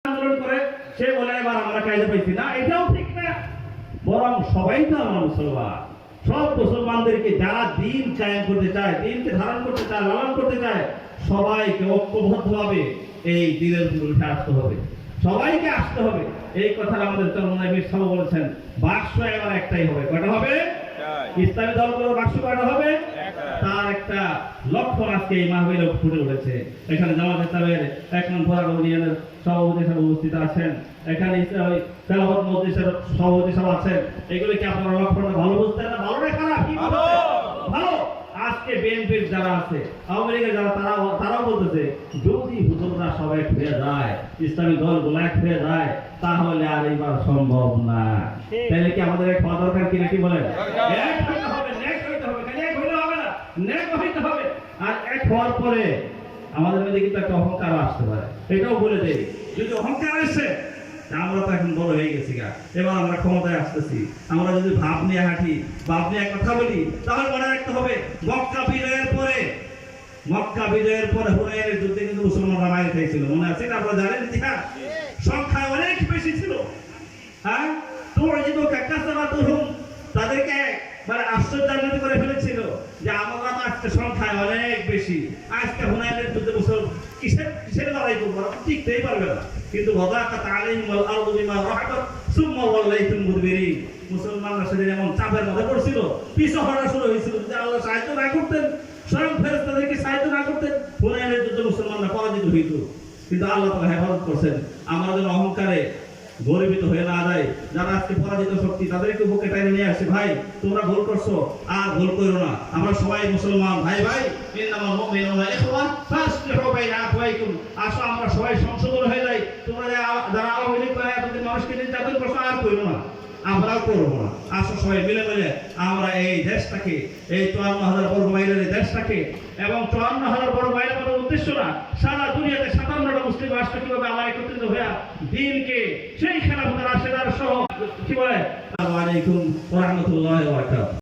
আন্দোলন করে সে বলে এবার আমরা কায়দা পাইছি না, এটাও ঠিক না। বরং সবাই তো আমরা মুসলমান, সব মুসলমানদেরকে যারা দিন কায়েম করতে চায়, দিনকে ধারণ করতে চায়, লালন করতে চায়, সবাইকে ঐক্যবদ্ধভাবে এই দিনের উপর উঠে আসতে হবে, সবাইকে আসতে হবে। এই কথা আমাদের চরমনাই মীর সাহেব বলেছেন। বাক্স এবার একটাই হবে। কয়টা হবে? ইসলামী দলগুলোর বাক্স কয়টা হবে? তার একটা লক্ষণ আজকে এই মাহফিলে ফুটে উঠেছে। এখানে জামাত ইসলামের 1 নং ইউনিয়নের সভাপতি সাহেব উপস্থিত আছেন, এখানে তেলাওয়াত মজলিসের সভাপতি সাহেব আছেন। এগুলো কি আপনারা লক্ষণটা ভালো বুঝতেন না? ভালো না খারাপ? কি ভালো? ভালো। আজকে বিএনপির যারা আছে, আওয়ামী লীগের যারা, তারাও বলতেছে যদি হুজুররা সবাই এক হয়ে যায়, ইসলামী দলগুলো এক হয়ে যায়, তাহলে আর এবার সম্ভব না। তাহলে কি আমাদের এক হওয়া দরকার কি নাকি বলেন? এক হইতে হবে, নেক হইতে হবে, খালি এক হইলে হবে না, নেক হইতে হবে। আর এক হওয়ার পরে আমাদের মধ্যে কিন্তু একটা অহংকার আসতে পারে। এটাও বলে দেই, যদি অহংকার আসে, আমরা তো এখন বড় হয়ে গেছি গা, এবার আমরা ক্ষমতায় আসতেছি, আমরা যদি ভাব নিয়ে হাঁটি, ভাব নিয়ে কথা বলি, তাহলে মনে রাখতে হবে মক্কা বিজয়ের পরে হুনাইনের যুদ্ধে কিন্তু মুসলমানরা মাইর খেয়েছিল। মনে আছে না? আপনারা জানেন ইতিহাস। সংখ্যা অনেক বেশি ছিল। হ্যাঁ, তোর যদি কাকাসাবাতুহুম, তাদেরকে মানে আশ্চর্যান্বিত করে ফেলেছিল যে আমরা তো আজকে সংখ্যায় অনেক বেশি, আজকে হুনাইনের যুদ্ধে মুসলমান কিসের লড়াই করবো, টিকতেই পারবে না। কিন্তু মুসলমানরা সেদিন এমন চাপের মধ্যে পড়ছিল, পিছু হটা শুরু হয়েছিল। যদি আল্লাহ সাহায্য না করতেন, স্বয়ং ফেরেশতাদেরকে সাহায্য না করতেন, হুনাইনের যুদ্ধে মুসলমানরা পরাজিত হইত। কিন্তু আল্লাহ তাআলা হেফাজত করছেন। আমরা যেন অহংকারে গর্বিত হয়ে না যায়। যারা আজকে পরাজিত শক্তি, তাদেরকে বুকে টেনে নিয়ে আসে, ভাই তোমরা ভুল করছো, আর ভুল করো না, আমরা সবাই মুসলমান ভাই ভাই, ইন্নামাল মুমিনুনা ইখওয়া ফাসলিহু বাইনা আখওয়াইকুম, আসো আমরা সবাই সংশোধন হয়ে যাই। তোমরা যারা আওয়ামী লীগ করে এতদিন মানুষকে নির্যাতন করছো, আর করো না, আমরাও করবো না। আসো সবাই মিলে মিলে আমরা এই দেশটাকে, এই ৫৪,০০০ বর্গ মাইলের এই দেশটাকে, এবং ৫৪,০০০ বর্গ মাইলের মতো উদ্দেশ্য না, সারা দুনিয়াতে ৫৭টা মুসলিম রাষ্ট্র কিভাবে আল্লাহ একত্রিত হয়ে দিনকে সেই খেলাফতের রাশেদার সহ কি বলে। আসসালামু আলাইকুম ওয়া রাহমাতুল্লাহি ওয়া বারাকাতুহু।